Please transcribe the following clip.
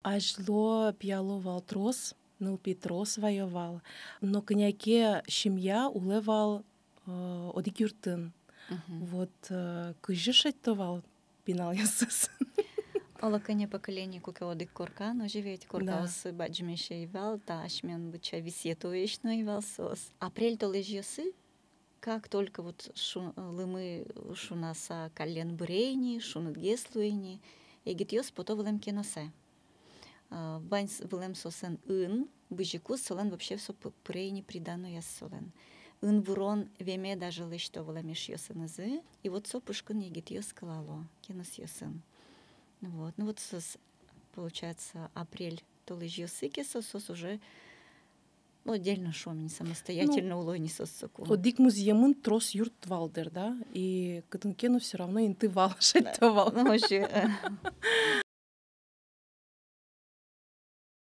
Ажло пиаловал трос, нылпи трос воевал. Но княке семья улевал одик юртын. Вот кыжыш айтовал пинал ясыс. Ола коне поколение кукелодик корка, но живет корка Да. осы баджмеше ивал, та ашмен быча висетуешно ивал сос. Апрель то лежьесы, как только вот лымы шунаса кален брейни, шунат геслуини, егит йос пото влем киносе. Вань влем сосен ын, быжику солен вообще все брейни придано яс солен. Ын вурон веме даже лишь-то влемеш йосеназы, и вот со пушкан егит йос калало, кинос йосен. Вот. Ну вот получается апрель то лежьесы сос уже отдельно шомень, самостоятельно улойни сосоку. Одик музьемын трос юрт валдер, да? И катынкену все равно инты вал шайтовал. Ну, вообще,